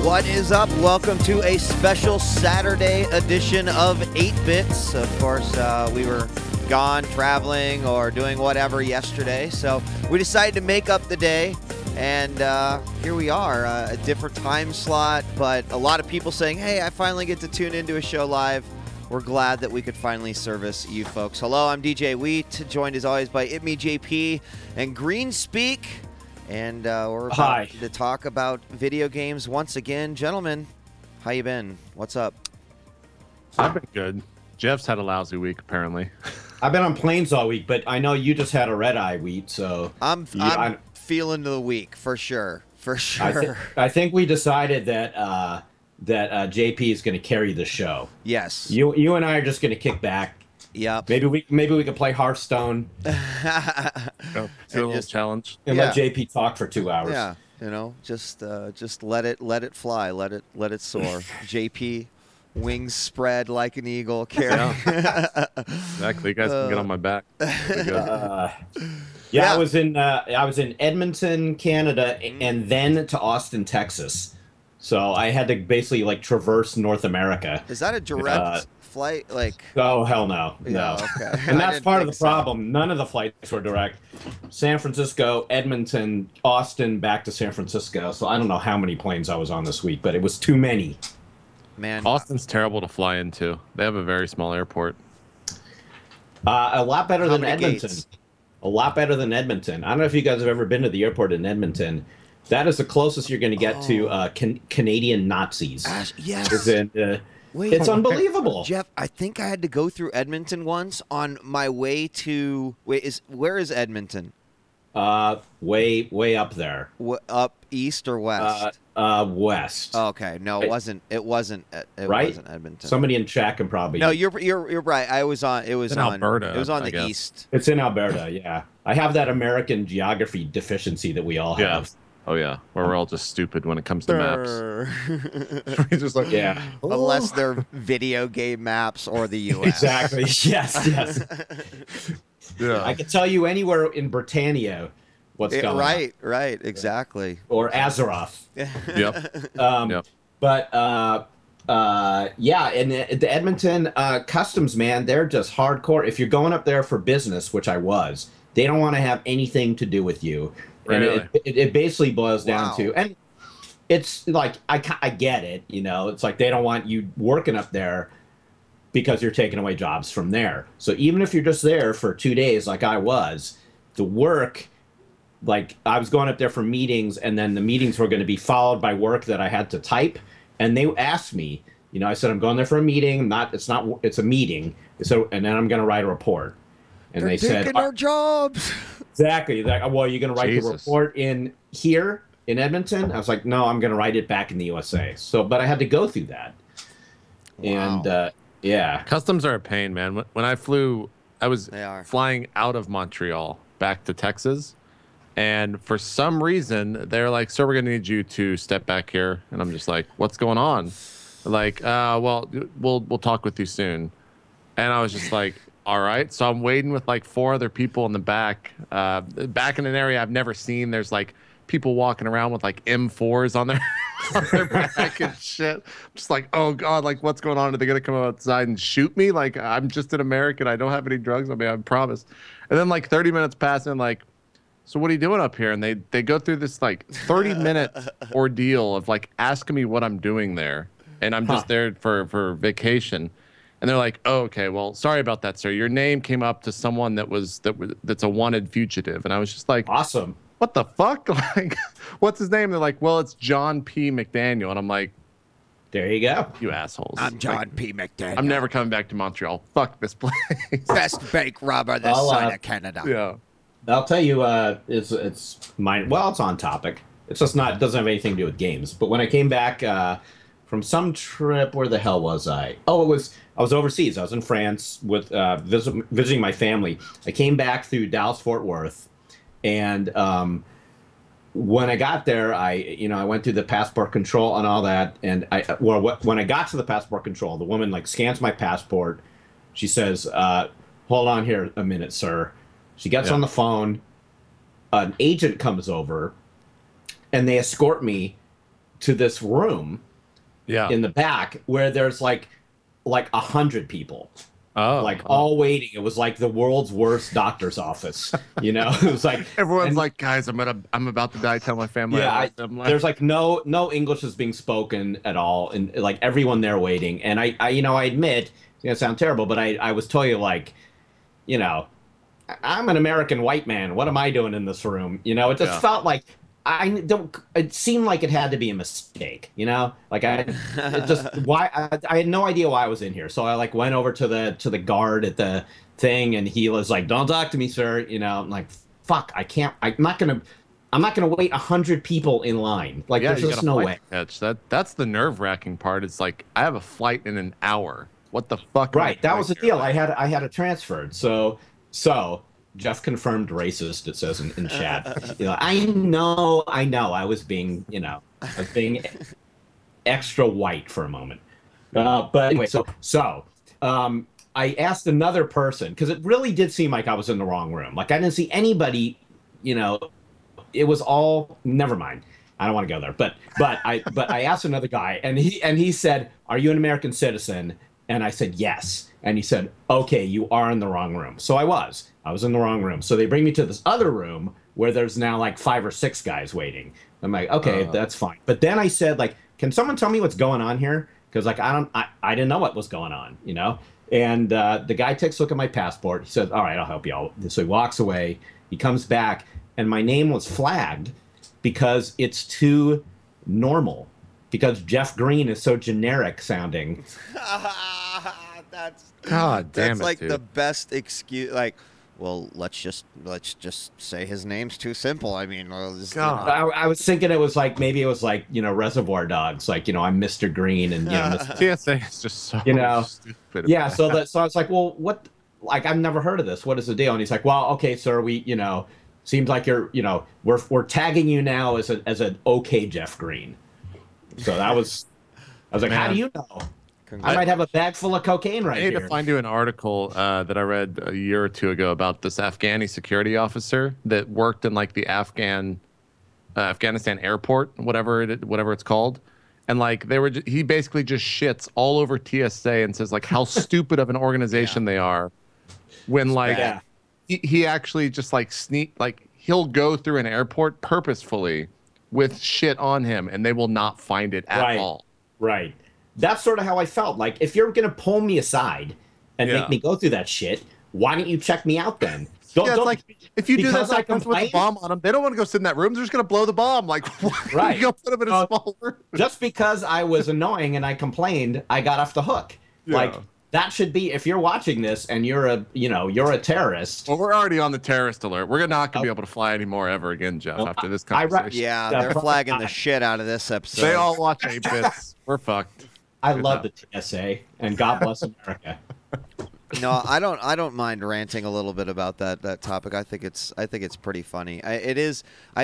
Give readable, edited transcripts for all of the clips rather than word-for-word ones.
What is up? Welcome to a special Saturday edition of 8-Bits. Of course, we were gone traveling or doing whatever yesterday, so we decided to make up the day, and here we are, a different time slot, but a lot of people saying, hey, I finally get to tune into a show live. We're glad that we could finally service you folks. Hello, I'm djWHEAT, joined as always by itmeJP and Greenspeak. And we're about to talk about video games once again. Gentlemen, how you been? What's up? I've been good. Jeff's had a lousy week, apparently. I've been on planes all week, but I know you just had a red-eye week, so... I'm feeling the week, for sure. For sure. I think we decided that JP is going to carry the show. Yes. You and I are just going to kick back. Yep. Maybe we could play Hearthstone. Do a little challenge. And let JP talk for 2 hours. Yeah. You know, just let it fly, let it soar. JP, wings spread like an eagle. Carry. Yeah. Exactly. You guys can get on my back. Yeah, I was in Edmonton, Canada, and then to Austin, Texas. So I had to basically like traverse North America. Is that a direct flight? Like? Oh hell no, yeah, no. Okay. And that's part of the problem. None of the flights were direct. San Francisco, Edmonton, Austin, back to San Francisco. So I don't know how many planes I was on this week, but it was too many. Man, Austin's terrible to fly into. They have a very small airport. A lot better than Edmonton. Gates? A lot better than Edmonton. I don't know if you guys have ever been to the airport in Edmonton. That is the closest you're going to get to Canadian Nazis. Yes. Wait, it's unbelievable. Jeff, I think I had to go through Edmonton once on my way to... Where is Edmonton? Way up there. Up east or west? West. Okay, no, it wasn't. It wasn't Edmonton. Somebody in chat can probably. No, you're right. I was on. It was in Alberta. It was on the east. It's in Alberta. Yeah, I have that American geography deficiency that we all have. Oh yeah, where we're all just stupid when it comes to maps. We're just like, yeah. Unless they're video game maps or the U.S. Exactly. Yes. Yeah. I can tell you anywhere in Britannia what's going on. Right. Exactly. Or Azeroth. Yep. But yeah, and the Edmonton customs, man, they're just hardcore. If you're going up there for business, which I was, they don't want to have anything to do with you. Really? And it basically boils down to, and it's like, I get it, you know, it's like they don't want you working up there because you're taking away jobs from there. So even if you're just there for 2 days like I was, the work, like I was going up there for meetings, and then the meetings were going to be followed by work that I had to type. And they asked me, you know, I said, I'm going there for a meeting. It's a meeting. So, and then I'm going to write a report. And They're they said, taking our jobs. Exactly. Well, you're going to write the report in here in Edmonton? I was like, no, I'm going to write it back in the USA. So, but I had to go through that. Wow. And yeah. Customs are a pain, man. When I flew, I was flying out of Montreal back to Texas. And for some reason, they're like, sir, we're going to need you to step back here. And I'm just like, what's going on? They're like, well, we'll talk with you soon. And I was just like, all right. So I'm waiting with like 4 other people in the back in an area I've never seen. There's like people walking around with like M4s on their back and shit. I'm just like, oh God, like what's going on? Are they going to come outside and shoot me? Like I'm just an American. I don't have any drugs on me. I promise. And then like 30 minutes pass and like, so what are you doing up here? And they go through this like 30-minute ordeal of like asking me what I'm doing there. And I'm just there for vacation. And they're like, oh, okay, well, sorry about that, sir. Your name came up to someone that's a wanted fugitive. And I was just like, awesome. What the fuck? Like, what's his name? They're like, well, it's John P. McDaniel. And I'm like, there you go. You assholes. I'm John P. McDaniel. I'm never coming back to Montreal. Fuck this place. Best bank robber this side of Canada. Yeah. I'll tell you, it's mine. Well, it's on topic. It's just not. It doesn't have anything to do with games. But when I came back from some trip, where the hell was I? Oh, I was overseas. I was in France with visiting my family. I came back through Dallas Fort Worth, and when I got there, I went through the passport control and all that. And when I got to the passport control, the woman like scans my passport. She says, "Hold on here a minute, sir." She gets on the phone. An agent comes over, and they escort me to this room Yeah. in the back where there's like 100 people. Oh, like all waiting. It was like the world's worst doctor's office. You know, it was like everyone's like, guys, I'm about to die. Tell my family. Yeah, there's like no English is being spoken at all, and like everyone there waiting. And I admit it's gonna sound terrible, but I was telling you like, you know, I'm an American white man. What am I doing in this room? You know, it just felt like it seemed like it had to be a mistake, you know, like I had no idea why I was in here. So I like went over to the guard at the thing, and he was like, "Don't talk to me, sir." You know, I'm like, fuck, I'm not gonna wait 100 people in line. Like, there's just no way. That's the nerve-wracking part. It's like, I have a flight in an hour. What the fuck? Right. That was the deal. I had it transferred. So Jeff confirmed racist, it says in chat. You know, I know. I was being extra white for a moment. But anyway, so I asked another person, because it really did seem like I was in the wrong room. Like, I didn't see anybody, you know, it was all, never mind. I don't want to go there. But I asked another guy, and he said, "Are you an American citizen?" And I said, "Yes." And he said, "Okay, you are in the wrong room." So I was in the wrong room. So they bring me to this other room where there's now like 5 or 6 guys waiting. I'm like, okay, that's fine. But then I said, like, can someone tell me what's going on here? Because like I didn't know what was going on, you know. And the guy takes a look at my passport. He says, "All right, I'll help you out." So he walks away. He comes back, and my name was flagged because it's too normal. Because Jeff Green is so generic sounding. God damn that's it, like dude. the best excuse. Like, well, let's just say his name's too simple. I mean, I was thinking it was like, maybe it was like, you know, Reservoir Dogs, like, you know, I'm Mr. Green, and you know, TSA is just so, you know, stupid. Yeah. So I was like, well, what? Like, I've never heard of this. What is the deal? And he's like, well, okay, sir, we, you know, seems like you're, you know, we're tagging you now as an okay Jeff Green. So I was like, how do you know? I might have a bag full of cocaine right here. I need to find you an article that I read a year or two ago about this Afghani security officer that worked in like the Afghanistan airport, whatever it's called, and like he basically just shits all over TSA and says like how stupid of an organization they are, when like he actually just like he'll go through an airport purposefully with shit on him, and they will not find it at all. Right. That's sort of how I felt. Like, if you're going to pull me aside and make me go through that shit, why don't you check me out then? Don't like, if you do that, like, with a bomb on them, they don't want to go sit in that room. They're just going to blow the bomb. Like, why you go put them in a small room? Just because I was annoying and I complained, I got off the hook. Yeah. Like, that should be, if you're watching this and you're a terrorist. Well, we're already on the terrorist alert. We're not going to be able to fly anymore ever again, Jeff, after this conversation. They're flagging the shit out of this episode. They all watch 8 bits. We're fucked. I love the TSA, and God bless America. No, I don't mind ranting a little bit about that topic. I think it's pretty funny.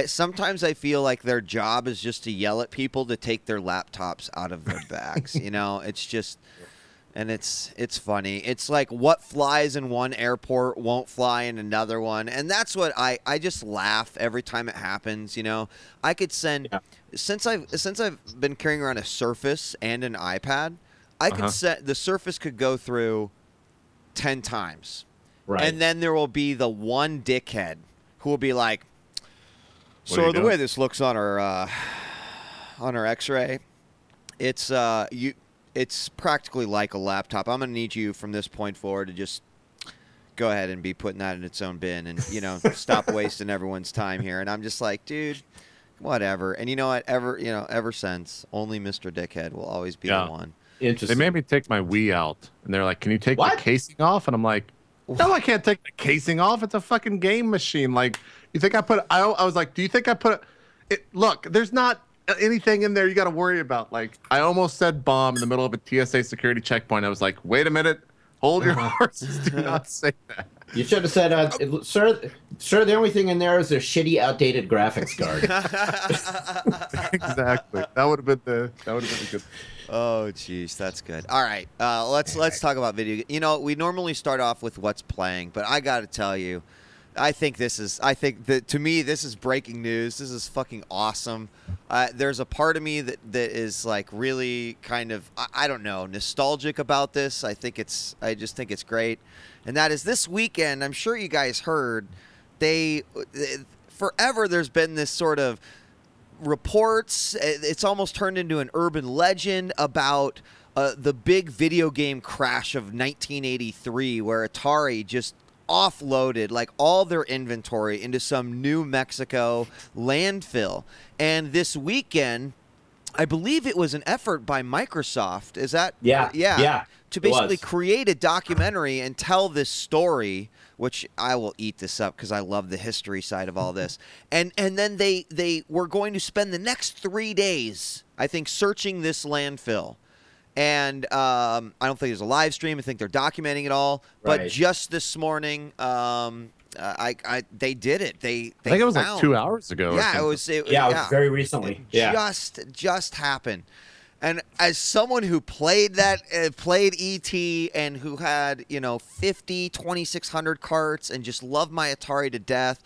Sometimes I feel like their job is just to yell at people to take their laptops out of their bags. You know, it's just, and it's funny. It's like what flies in one airport won't fly in another one, and that's what I just laugh every time it happens. You know, I could send. Yeah. Since I've been carrying around a Surface and an iPad, I could set the Surface could go through 10 times, right? And then there will be the one dickhead who will be like, "So the way this looks on our X-ray, it's practically like a laptop. I'm gonna need you from this point forward to just go ahead and be putting that in its own bin, and stop wasting everyone's time here." And I'm just like, dude. Whatever. And you know what? Ever since, only Mr. Dickhead will always be the one. Interesting. They made me take my Wii out, and they're like, "Can you take the casing off?" And I'm like, "No, I can't take the casing off. It's a fucking game machine. Like, you think I put? I was like, do you think I put it? Look, there's not anything in there you got to worry about. Like, I almost said bomb in the middle of a TSA security checkpoint. I was like, wait a minute, hold your horses. Do not say that. You should have said, sir, the only thing in there is a shitty, outdated graphics card. Exactly. That would have been good. Oh, jeez, that's good. All right, let's talk about video. You know, we normally start off with what's playing, but I got to tell you, I think that to me, this is breaking news. This is fucking awesome. There's a part of me that is like really kind of, I don't know, nostalgic about this. I just think it's great. And that is this weekend, I'm sure you guys heard, forever there's been this sort of reports. It's almost turned into an urban legend about the big video game crash of 1983 where Atari just offloaded like all their inventory into some New Mexico landfill. And this weekend, I believe it was an effort by Microsoft. Is that? Yeah. To basically create a documentary and tell this story, which I will eat this up because I love the history side of all this. And then they were going to spend the next 3 days, I think, searching this landfill. And I don't think there's a live stream. I think they're documenting it all. But just this morning, they did it. I think it was like 2 hours ago. Yeah, it was very recently. Just happened. And as someone who played E.T. and who had 50 2600 carts and just loved my Atari to death,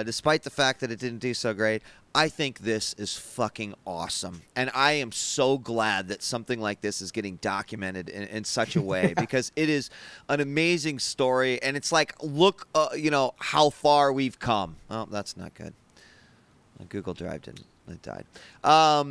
despite the fact that it didn't do so great, I think this is fucking awesome. And I am so glad that something like this is getting documented in such a way because it is an amazing story. And it's like, look, how far we've come. Oh, that's not good. Google Drive didn't. It died. I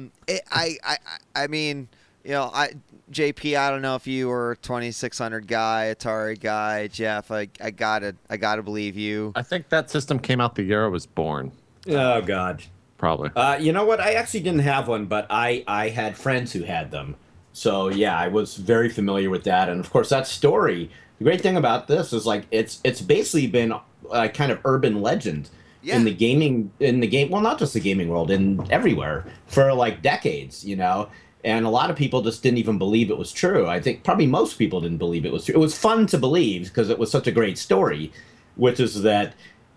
mean, JP, I don't know if you were a 2600 guy, Atari guy, Jeff. I gotta believe you. I think that system came out the year I was born. Oh God. Probably. You know what? I actually didn't have one, but I had friends who had them. So yeah, I was very familiar with that. And of course, that story. The great thing about this is like it's basically been a kind of urban legend in the game. Well, not just the gaming world, in everywhere for like decades. And a lot of people just didn't even believe it was true. I think probably most people didn't believe it was true. It was fun to believe because it was such a great story, which is that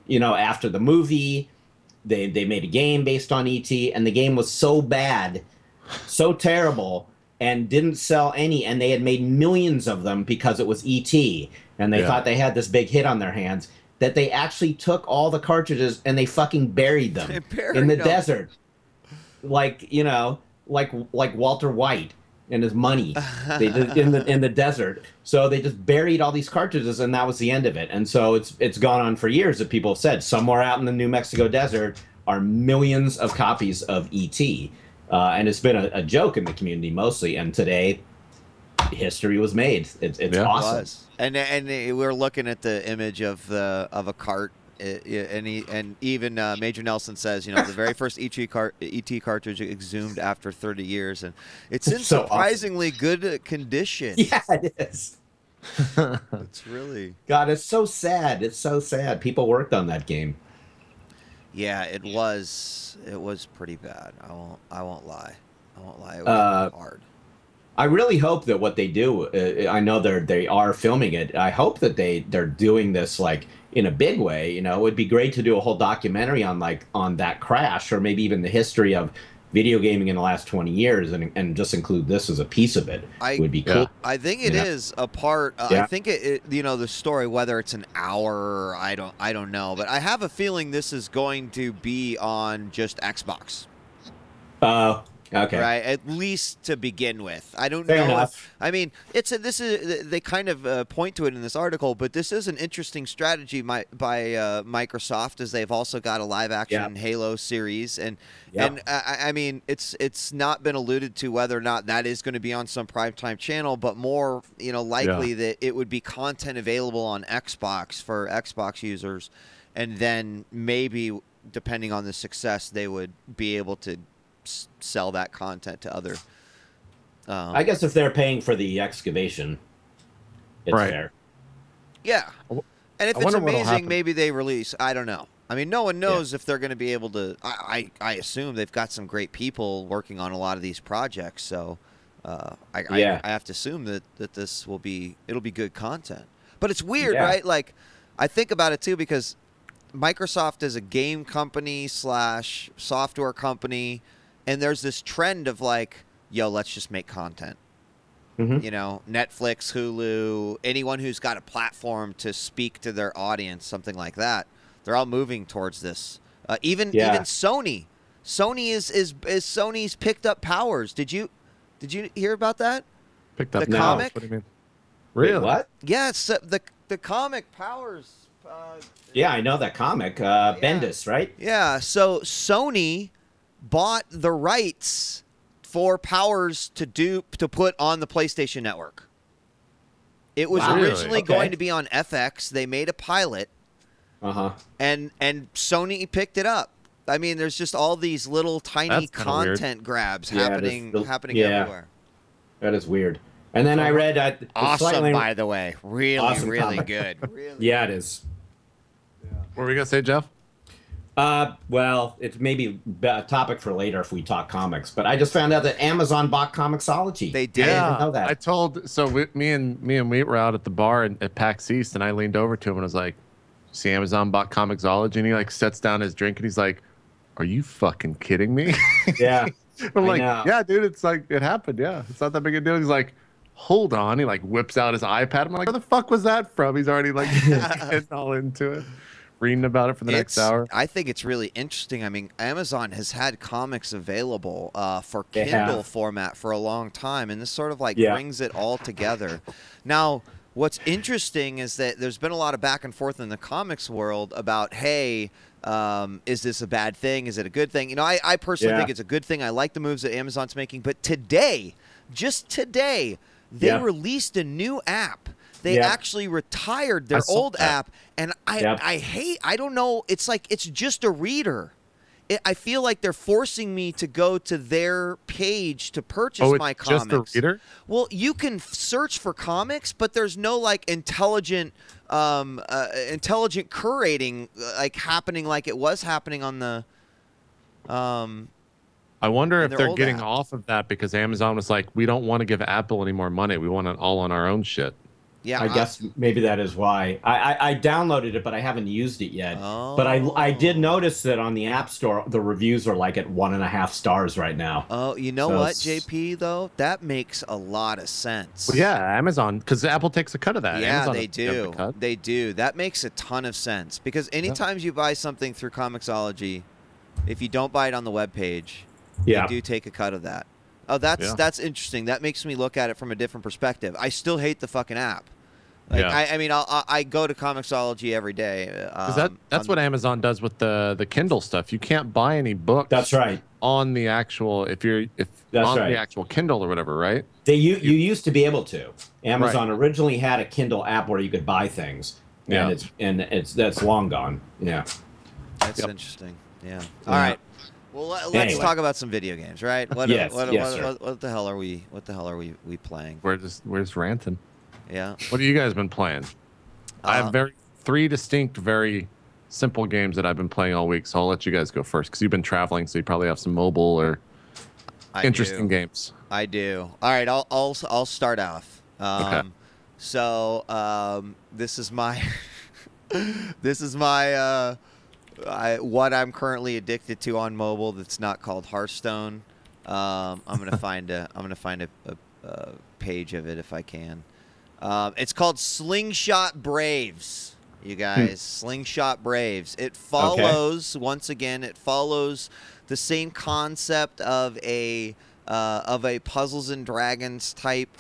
after the movie. They made a game based on E.T., and the game was so bad, so terrible, and didn't sell any, and they had made millions of them because it was E.T., and they thought they had this big hit on their hands, that they actually took all the cartridges and they fucking buried them in the desert. Like Walter White and his money. They did in the desert. So they just buried all these cartridges, and that was the end of it. And so it's gone on for years that people have said somewhere out in the New Mexico desert are millions of copies of E.T. And it's been a joke in the community mostly. And today, history was made. It's awesome. It was. And we're looking at the image of a cart. And even Major Nelson says, the very first ET cartridge exhumed after 30 years, and it's in so surprisingly good condition. Yeah, it is. It's really God. It's so sad. It's so sad. People worked on that game. Yeah, it was. It was pretty bad. I won't lie. It was hard. I really hope that what they do. I know they are filming it. I hope that they're doing this like in a big way. It would be great to do a whole documentary on that crash, or maybe even the history of video gaming in the last 20 years, and just include this as a piece of it. Would be cool. I think it is a part. I think it the story, whether it's an hour, I don't know, but I have a feeling this is going to be on just Xbox. Okay. Right, at least to begin with. I don't Fair know. enough. I mean, they kind of point to it in this article, but this is an interesting strategy by Microsoft, as they've also got a live action Halo series, and I mean, it's not been alluded to whether or not that is going to be on some primetime channel, but more likely that it would be content available on Xbox for Xbox users, and then maybe depending on the success, they would be able to sell that content to other. I guess if they're paying for the excavation, it's fair. Yeah, and if it's amazing, maybe they release. I don't know. I mean, no one knows if they're going to be able to. I assume they've got some great people working on a lot of these projects, so I have to assume that this will be good content. But it's weird, right? Like, I think about it too because Microsoft is a game company / software company. And there's this trend of like, yo, let's just make content. Netflix, Hulu, anyone who's got a platform to speak to their audience, something like that. They're all moving towards this. Even Sony. Sony's picked up Powers. Did you hear about that? Picked up the comic? What do you mean? Really? Wait, what? Yeah, it's the comic Powers. Yeah, I know that comic. Bendis, right? Yeah, so Sony bought the rights for Powers to put on the PlayStation Network. It was originally going to be on FX. They made a pilot. And Sony picked it up. I mean, there's just all these little tiny content grabs happening everywhere. That is weird. And then I read awesome, by the way, really, awesome really comic. good. Really. Yeah, it is. What were we gonna say, Jeff? Well, it's maybe a topic for later if we talk comics. But I just found out that Amazon bought Comixology. They did. I didn't know that. I told me and Wheat were out at the bar at PAX East, and I leaned over to him and was like, "See, Amazon bought Comixology," and he like sets down his drink and he's like, "Are you fucking kidding me?" Yeah. I'm like, "Yeah, dude, it's like it happened. Yeah, it's not that big a deal." He's like, "Hold on." He like whips out his iPad. I'm like, "Where the fuck was that from?" He's already like getting all into it. Reading about it for the next hour. I think it's really interesting. I mean, Amazon has had comics available for Kindle format for a long time, and this sort of like brings it all together. Now, what's interesting is that there's been a lot of back and forth in the comics world about, hey, is this a bad thing? Is it a good thing? You know, I personally think it's a good thing. I like the moves that Amazon's making. But today, just today, they released a new app. They actually retired their old app, and I don't know, it's like it's just a reader. I feel like they're forcing me to go to their page to purchase my comics. Just a reader? Well, you can search for comics, but there's no like intelligent curating like happening like it was happening on the I wonder if they're getting off of that because Amazon was like, we don't want to give Apple any more money. We want it all on our own shit. Yeah, I guess maybe that is why. I downloaded it, but I haven't used it yet. Oh. But I did notice that on the App Store, the reviews are like at 1.5 stars right now. Oh, you know what, JP, though? That makes a lot of sense. Well, yeah, Amazon, because Apple takes a cut of that. Yeah, Amazon they do. They do. That makes a ton of sense. Because anytime you buy something through Comixology, if you don't buy it on the webpage, they do take a cut of that. Oh, that's interesting. That makes me look at it from a different perspective. I still hate the fucking app. Like, I mean, I go to Comixology every day. That's what Amazon does with the Kindle stuff. You can't buy any books. That's right. On the actual, the actual Kindle or whatever, right? You used to be able to. Amazon originally had a Kindle app where you could buy things, and that's long gone. Yeah. That's interesting. Yeah. All right. Well, let's talk about some video games, right? What the hell are we playing? We're just ranting. Yeah. What have you guys been playing? I have three distinct, very simple games that I've been playing all week. So I'll let you guys go first because you've been traveling, so you probably have some mobile or interesting games. I do. All right, I'll start off. Okay. So this is my what I'm currently addicted to on mobile. That's not called Hearthstone. I'm gonna find a page of it if I can. It's called Slingshot Braves, you guys. Slingshot Braves. It follows once again. It follows the same concept of a Puzzles and Dragons type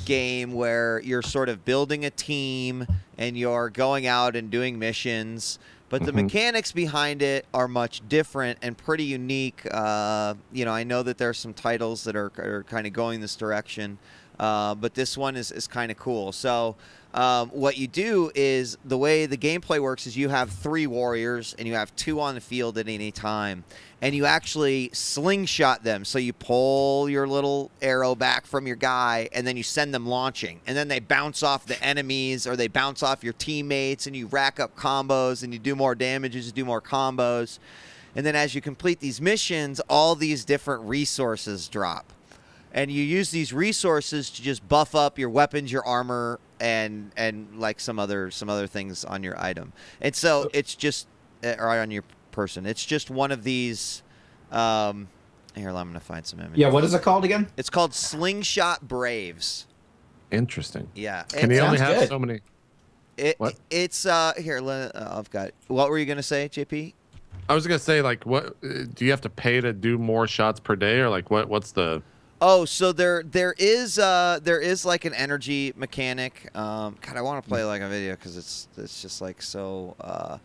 game where you're sort of building a team and you're going out and doing missions. But the mechanics behind it are much different and pretty unique. You know, I know that there are some titles that are kind of going this direction. But this one is kind of cool. So what you do is the way the gameplay works is you have 3 warriors and you have 2 on the field at any time. And you actually slingshot them. So you pull your little arrow back from your guy and then you send them launching. And then they bounce off the enemies or they bounce off your teammates and you rack up combos and you do more damage as you do more combos. And then as you complete these missions, all these different resources drop. And you use these resources to just buff up your weapons, your armor, and like some other things on your item. And so it's just, or on your person. It's just one of these. Here, I'm gonna find some images. Yeah, what is it called again? It's called Slingshot Braves. Interesting. Yeah. Can you only have so many? It's here. I've got. What were you gonna say, JP? I was gonna say, like, what do you have to pay to do more shots per day, or like what's the? Oh, so there is like an energy mechanic. God, I want to play like a video because it's just like so.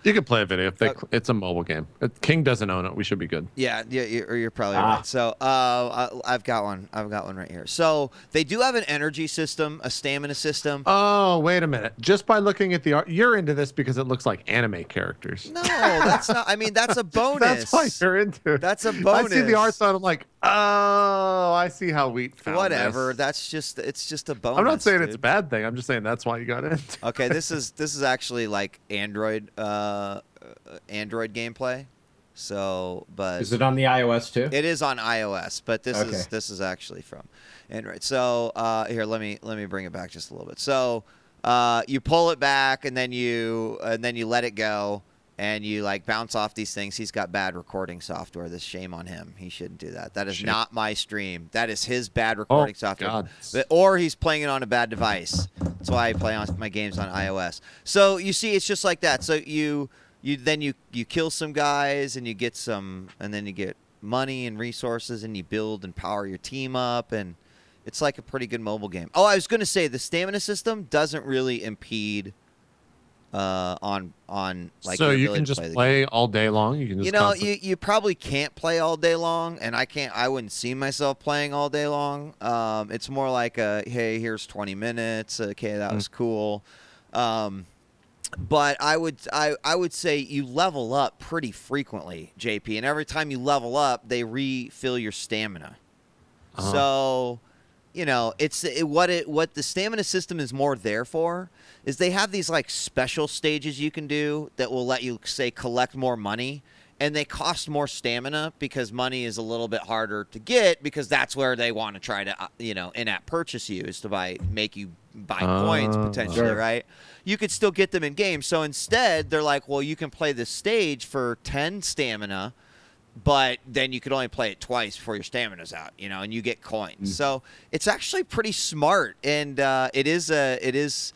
You can play a video if it's a mobile game. King doesn't own it. We should be good. Yeah, you're probably right. So I've got one right here. So they do have an energy system, a stamina system. Oh, wait a minute. Just by looking at the art, you're into this because it looks like anime characters. No, that's not. I mean, that's a bonus. That's why you're into it. That's a bonus. I see the art side. I'm like, oh, I see how Wheat found whatever. this. It's just a bonus. I'm not saying dude. it's a bad thing. I'm just saying that's why you got into it. Okay, this is actually like Android gameplay. So, but is it on the iOS too? It is on iOS, but this is actually from Android. So here, let me bring it back just a little bit. So you pull it back and then you let it go. And you like bounce off these things. He's got bad recording software. This shame on him. He shouldn't do that. That is not my stream. That is his bad recording software. God. Or he's playing it on a bad device. That's why I play on my games on iOS. So you see, it's just like that. So you kill some guys and you get some, and then you get money and resources and you build and power your team up, and it's like a pretty good mobile game. Oh, I was going to say the stamina system doesn't really impede. On like so you can just play all day long. You can just you probably can't play all day long, and I wouldn't see myself playing all day long. It's more like hey, here's 20 minutes. Okay, that was cool. But I would say you level up pretty frequently, JP, and every time you level up, they refill your stamina. So what the stamina system is more there for is they have these like special stages you can do that will let you say collect more money, and they cost more stamina because money is a little bit harder to get because that's where they want to try to in-app purchase you is to make you buy coins potentially, right? You could still get them in game. So instead they're like, well, you can play this stage for 10 stamina, but then you could only play it twice before your stamina's out, and you get coins. So it's actually pretty smart, and it is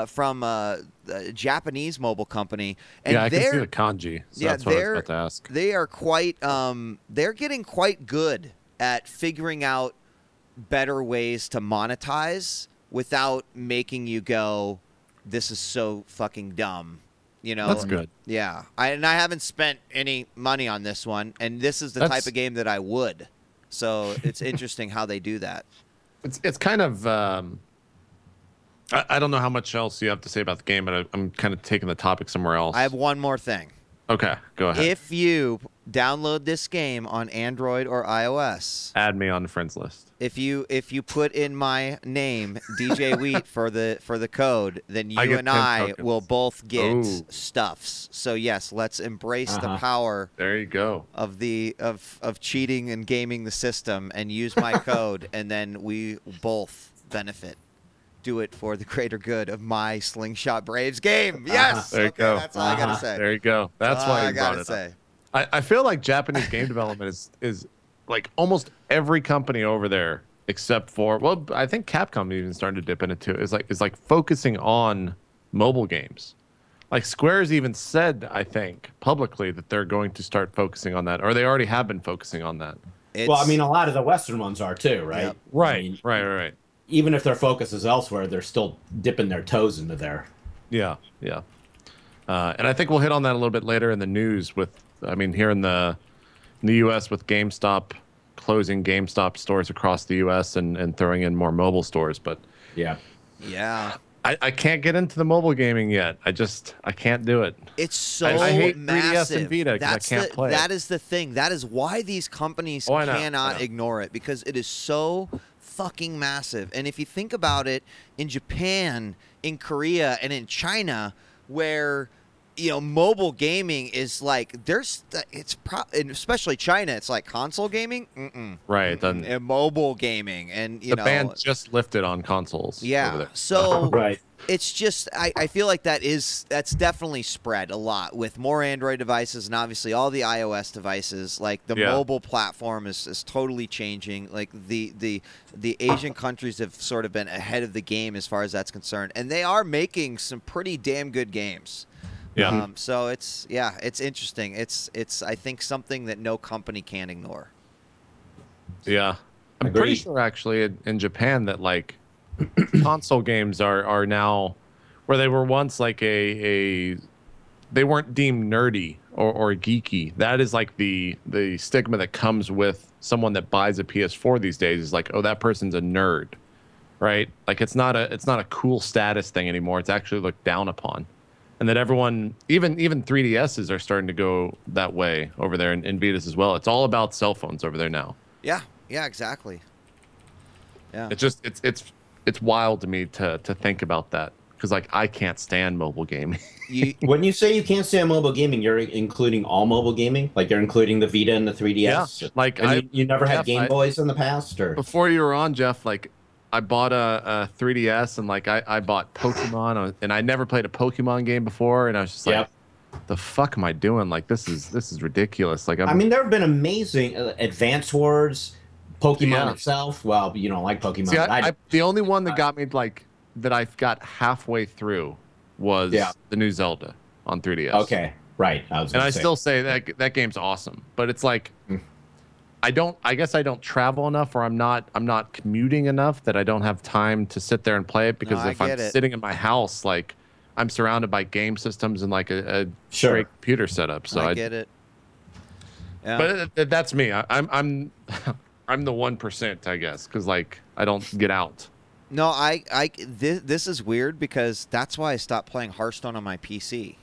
from a Japanese mobile company. And yeah, I can see the kanji. So that's what I was about to ask. They are quite they're getting quite good at figuring out better ways to monetize without making you go, this is so fucking dumb. That's good. Yeah. I haven't spent any money on this one, and this is the type of game that I would. So it's interesting how they do that. It's kind of I don't know how much else you have to say about the game, but I'm kind of taking the topic somewhere else. I have one more thing. Okay, go ahead. If you download this game on Android or iOS, add me on the friends list. If you put in my name djWHEAT for the code, then you and I will both get stuffs. So yes, let's embrace the power. There you go. Of cheating and gaming the system, and use my code, and then we both benefit. Do it for the greater good of my Slingshot Braves game. Yes. There you go. That's all I gotta say. There you go. That's why you brought it up. I feel like Japanese game development is like almost every company over there, except for I think Capcom even started to dip in it too. Is like focusing on mobile games. Like Square's even said, I think, publicly that they're going to start focusing on that, or they already have been focusing on that. Well, I mean, a lot of the Western ones are too, right? Yep. Right. I mean, right. Even if their focus is elsewhere, they're still dipping their toes into there. Yeah. And I think we'll hit on that a little bit later in the news here in the U.S. with GameStop closing GameStop stores across the U.S. and throwing in more mobile stores. But yeah. I can't get into the mobile gaming yet. I can't do it. It's so I hate massive. 3DS and Vita because I can't play That is the thing. That is why these companies cannot ignore it, because it is so fucking massive. And if you think about it, in Japan, in Korea, and in China, where mobile gaming is like and especially China, it's like console gaming, right? And mobile gaming, and the ban just lifted on consoles. Yeah, over there. so right. It's just I feel like that's definitely spread a lot with more Android devices and obviously all the iOS devices. Like the mobile platform is totally changing. Like the Asian countries have sort of been ahead of the game as far as that's concerned, and they are making some pretty damn good games. Yeah. So it's interesting. It's I think something that no company can ignore. Yeah. I'm pretty sure actually in Japan that like console games are now where they were once like they weren't deemed nerdy or geeky. That is like the stigma that comes with someone that buys a PS4 these days is like, oh, that person's a nerd, right? Like it's not a cool status thing anymore. It's actually looked down upon. And that everyone, even 3DSs are starting to go that way over there, and Vitas as well. It's all about cell phones over there now. Yeah, exactly. Yeah. It's just it's wild to me to think about that because like I can't stand mobile gaming. When you say you can't stand mobile gaming, you're including all mobile gaming, like you're including the Vita and the 3DS. Yeah, like you never had Game Boys in the past, or before you were on, Jeff. Like I bought a 3DS and like I bought Pokemon and I never played a Pokemon game before, and I was just like, the fuck am I doing? Like this is ridiculous. Like I mean, there have been amazing Advance Wars. Pokemon itself, well, you don't like Pokemon. See, the only one that got me like that I got halfway through was the new Zelda on 3DS. Okay, right. I still say that game's awesome, but it's like I guess I don't travel enough, or I'm not commuting enough that I don't have time to sit there and play it because if I'm sitting in my house, like I'm surrounded by game systems and like a great computer setup. So I get it. Yeah. But that's me. I'm the 1%, I guess, because like I don't get out. No, this is weird because that's why I stopped playing Hearthstone on my PC.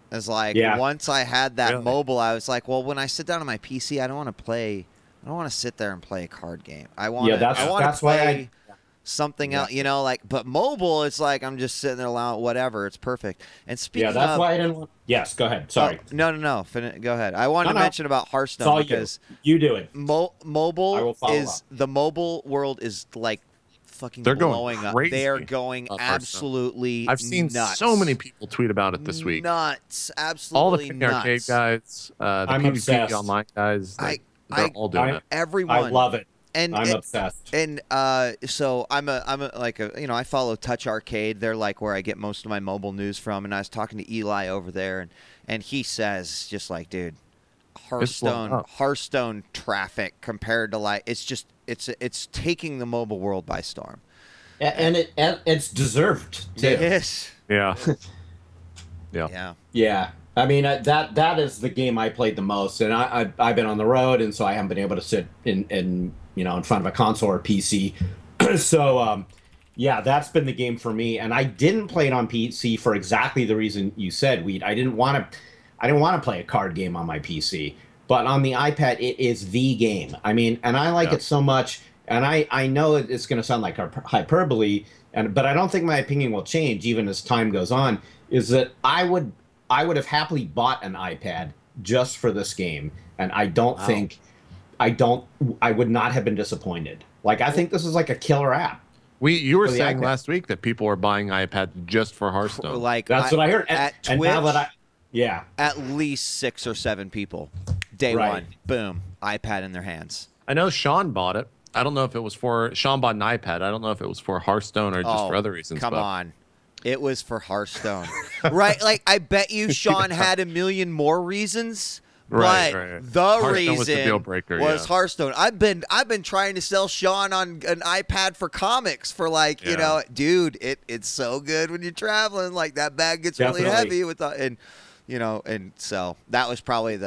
It's like once I had that mobile, I was like, well, when I sit down on my PC, I don't want to sit there and play a card game. I want to play something else, you know, like, but mobile, it's like I'm just sitting there allowing whatever. It's perfect. And speaking that's why I didn't want. Yes, go ahead. Sorry. No. Go ahead. I wanted to mention about Hearthstone because you do it. Mobile is the mobile world is like fucking blowing up. They are going absolutely. I've seen so many people tweet about it this week. Nuts, absolutely all the arcade guys, the PvP online guys. They're all doing it. Everyone. I love it. And I'm obsessed. And so I'm I follow Touch Arcade. They're like where I get most of my mobile news from. And I was talking to Eli over there, and he says just like, dude, Hearthstone traffic compared to like it's taking the mobile world by storm. And it's deserved too. It is. Yeah. Yeah. I mean, that is the game I played the most, and I've been on the road, and so I haven't been able to sit in front of a console or PC. So, that's been the game for me, and I didn't play it on PC for exactly the reason you said, Wheat. I didn't want to play a card game on my PC, but on the iPad, it is the game. I mean, and I like it so much, and I know it's going to sound like hyperbole, but I don't think my opinion will change even as time goes on. Is that I would have happily bought an iPad just for this game, and I would not have been disappointed. Like, I think this is like a killer app. You were saying last week that people were buying iPads just for Hearthstone. Like that's what I heard. At and Twitch, now that at least 6 or 7 people, day one, boom, iPad in their hands. I know Sean bought it. I don't know if it was for Sean bought an iPad. I don't know if it was for Hearthstone or just for other reasons. Come on. It was for Hearthstone. Right? Like, I bet you Sean had a million more reasons. But the reason was the deal breaker, was Hearthstone. I've been trying to sell Sean on an iPad for comics for like, dude, it's so good when you're traveling. Like that bag gets really heavy with and so that was probably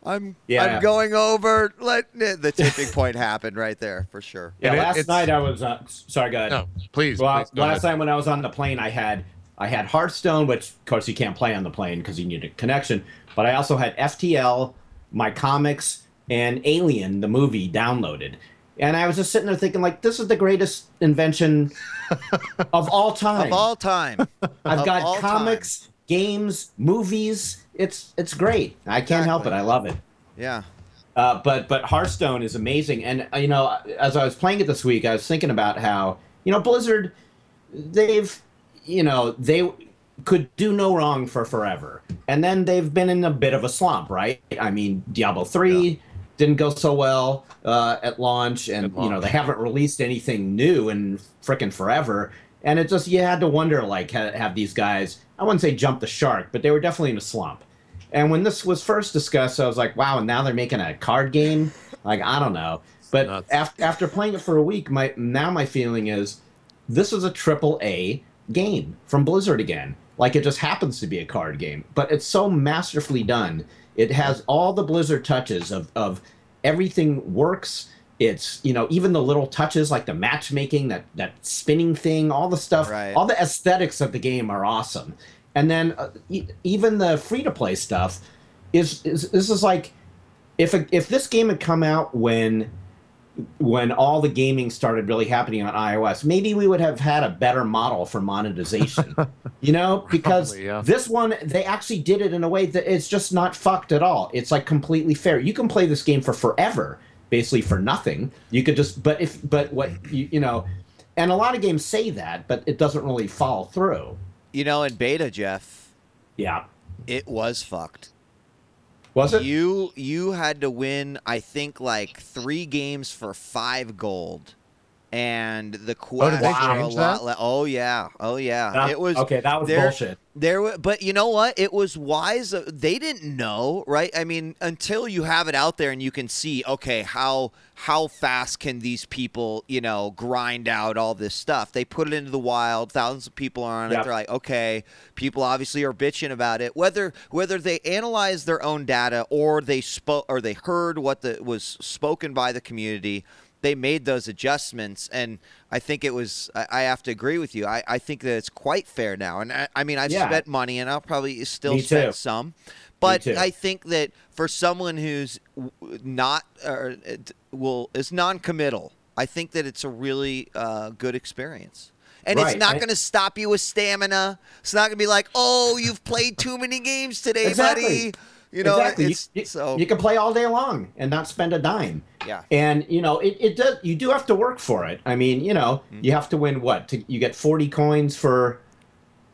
I'm going over. The tipping point happened right there for sure. Yeah, last night I was sorry, go ahead. No, please. Well, please, last time when I was on the plane, I had Hearthstone, which of course you can't play on the plane because you need a connection. But I also had FTL, my comics, and Alien, the movie, downloaded. And I was just sitting there thinking, like, this is the greatest invention of all time. Of all time. I've got comics, games, movies. It's great. I can't help it. I love it. Yeah. But Hearthstone is amazing. And, as I was playing it this week, I was thinking about how, Blizzard, they've you know, they could do no wrong for forever. And then they've been in a bit of a slump, right? I mean, Diablo 3 didn't go so well at launch, and you know, they haven't released anything new in frickin' forever. And it just, you had to wonder, like, have these guys, I wouldn't say jump the shark, but they were definitely in a slump. And when this was first discussed, I was like, wow, and now they're making a card game? Like, I don't know. But after playing it for a week, my feeling is this is a AAA game from Blizzard again. Like, it just happens to be a card game. But it's so masterfully done. It has all the Blizzard touches of everything works. It's, you know, even the little touches like the matchmaking, that spinning thing, all the stuff, all the aesthetics of the game are awesome. And then even the free-to-play stuff this is like, if this game had come out when all the gaming started really happening on iOS, maybe we would have had a better model for monetization. You know, because this one, they actually did it in a way that it's just not fucked at all. It's like completely fair. You can play this game for forever, basically for nothing. You could just, but what you know, and a lot of games say that, but it doesn't really follow through. You know, in beta, Jeff. Yeah. It was fucked. Was it? You had to win, I think, like 3 games for 5 gold. And the quests were a lot. Oh yeah, it was okay. That was bullshit. But you know what? It was wise. They didn't know, right? I mean, until you have it out there and you can see, okay, how fast can these people, you know, grind out all this stuff? They put it into the wild. Thousands of people are on it. They're like, okay, people obviously are bitching about it. Whether they analyzed their own data or they heard what was spoken by the community. They made those adjustments, and I think it was – I have to agree with you. I think that it's quite fair now. And, I mean, I've spent money, and I'll probably still spend some. But I think that for someone who's not is non-committal, I think that it's a really good experience. And it's not going to stop you with stamina. It's not going to be like, oh, you've played too many games today, buddy. You know, you can play all day long and not spend a dime. Yeah. And, you know, it does. You do have to work for it. I mean, you know, you have to win what? You get 40 coins for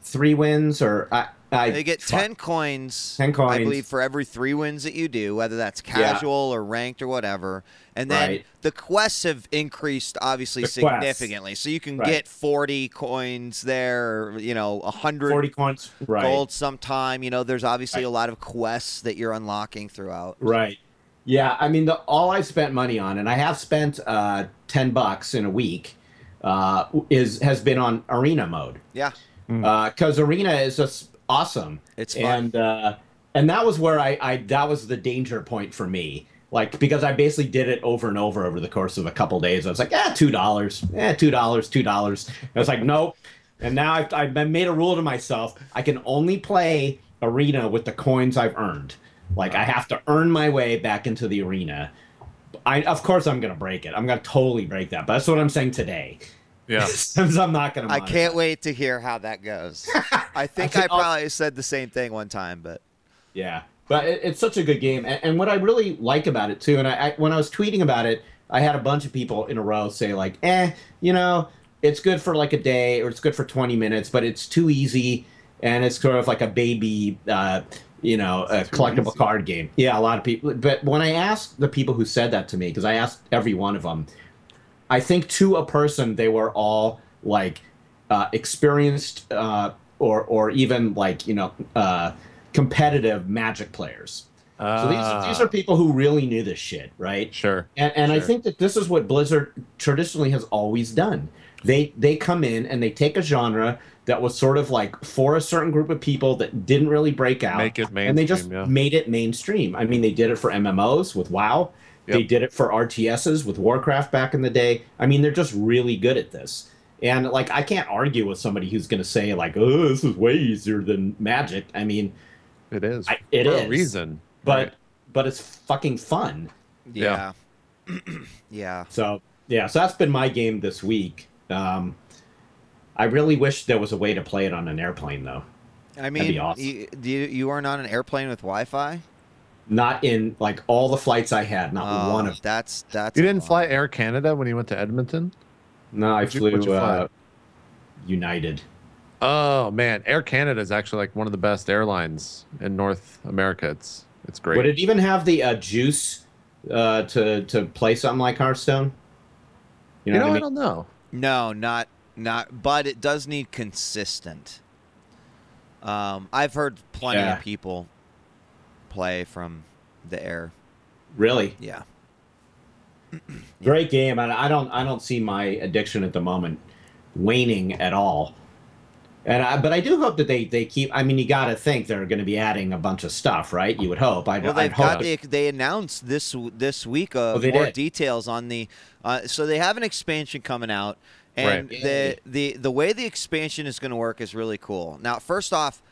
3 wins, or you get 10 coins. 10 coins, I believe, for every 3 wins that you do, whether that's casual or ranked or whatever. And then the quests have increased, obviously, significantly. So you can get 40 coins there, you know, 100 40 coins gold sometime. You know, there's obviously a lot of quests that you're unlocking throughout. Right. Yeah, I mean, all I've spent money on, and I have spent $10 in a week, has been on arena mode. Yeah. Because arena is just awesome. It's fun. And that was where that was the danger point for me. Like, because I basically did it over and over the course of a couple days. I was like, $2. $2. I was like, nope. And now I've made a rule to myself. I can only play arena with the coins I've earned. Like, I have to earn my way back into the arena. Of course, I'm going to break it. I'm going to totally break that. But that's what I'm saying today. Yeah. Since I'm not going to. I can't wait to hear how that goes. I think I probably said the same thing one time, but. Yeah. But it's such a good game. And what I really like about it, too, and when I was tweeting about it, I had a bunch of people in a row say, like, you know, it's good for like a day, or it's good for 20 minutes, but it's too easy, and it's sort of like a baby, you know, a collectible card game. Yeah, a lot of people. But when I asked the people who said that to me, because I asked every one of them, I think to a person, they were all, like, experienced or even, like, you know, competitive Magic players. So these are people who really knew this shit, right? Sure. And I think that this is what Blizzard traditionally has always done. They come in and they take a genre that was sort of like for a certain group of people that didn't really break out. Make it mainstream, and they just made it mainstream. I mean, they did it for MMOs with WoW. Yep. They did it for RTSs with Warcraft back in the day. I mean, they're just really good at this. And, like, I can't argue with somebody who's going to say, like, oh, this is way easier than Magic. I mean, it is. It is. For a reason. But it's fucking fun. Yeah. Yeah. So that's been my game this week. I really wish there was a way to play it on an airplane, though. I mean, awesome. You are not an airplane with Wi-Fi? Not in, like, all the flights I had. Not one of them. That's. You didn't fly Air Canada when you went to Edmonton? No, I flew United. Oh man, Air Canada is actually like one of the best airlines in North America. It's great. Would it even have the juice to play something like Hearthstone? You know what I mean? I don't know. No, not. But it does need consistent. I've heard plenty of people play from the Air. Really? Yeah. Great game, and I don't see my addiction at the moment waning at all. But I do hope that they keep. I mean, you got to think they're going to be adding a bunch of stuff, right? You would hope. They announced this week more details on the. So they have an expansion coming out, and the way the expansion is going to work is really cool. Now, first off,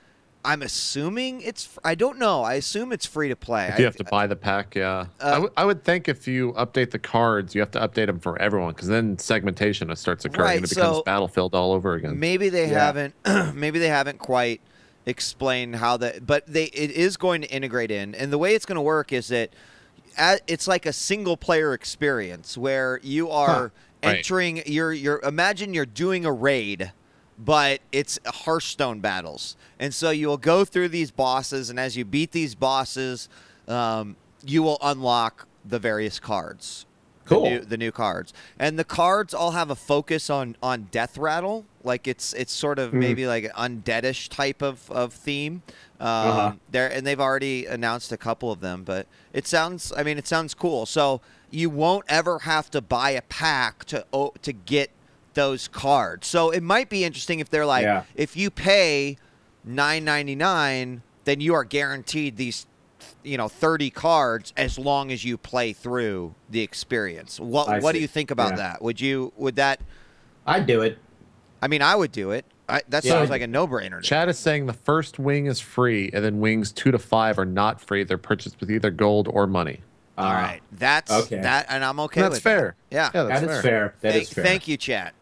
I'm assuming it's. I don't know. I assume it's free to play. You have to buy the pack, yeah. I would think if you update the cards, you have to update them for everyone, because then segmentation starts occurring and it becomes Battlefield all over again. Maybe they haven't. Maybe they haven't quite explained how that. But it is going to integrate in, and the way it's going to work is that it's like a single player experience where you are entering. Imagine you're doing a raid, but it's Hearthstone battles. And so you will go through these bosses, and as you beat these bosses, you will unlock the various cards. Cool. The new cards. And the cards all have a focus on death rattle. Like it's sort of maybe like an undeadish type of theme. And they've already announced a couple of them, but it sounds cool. So you won't ever have to buy a pack to get those cards. So it might be interesting if they're like, if you pay $9.99, then you are guaranteed these 30 cards as long as you play through the experience. What do you think about that? Would that? I'd do it. I mean, I would do it. That sounds like a no-brainer. Chad is saying the first wing is free, and then wings 2 to 5 are not free. They're purchased with either gold or money. All right, that's okay. And I'm okay with that's fair. That. Yeah, that is fair. That is fair. Thank you, chat.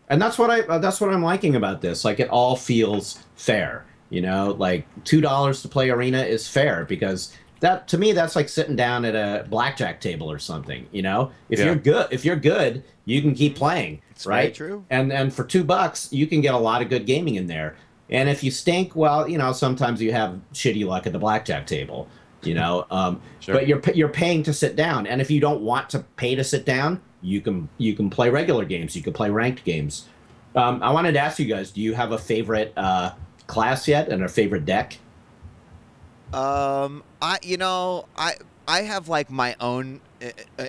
And that's what I'm liking about this. Like, it all feels fair. Like $2 to play Arena is fair, because that, to me, that's like sitting down at a blackjack table or something. If you're good, you can keep playing. It's right? Very true. And for $2, you can get a lot of good gaming in there. And if you stink, well, sometimes you have shitty luck at the blackjack table. Sure. But you're paying to sit down, and if you don't want to pay to sit down, you can play regular games. You can play ranked games. I wanted to ask you guys: do you have a favorite class yet, and a favorite deck? I have like my own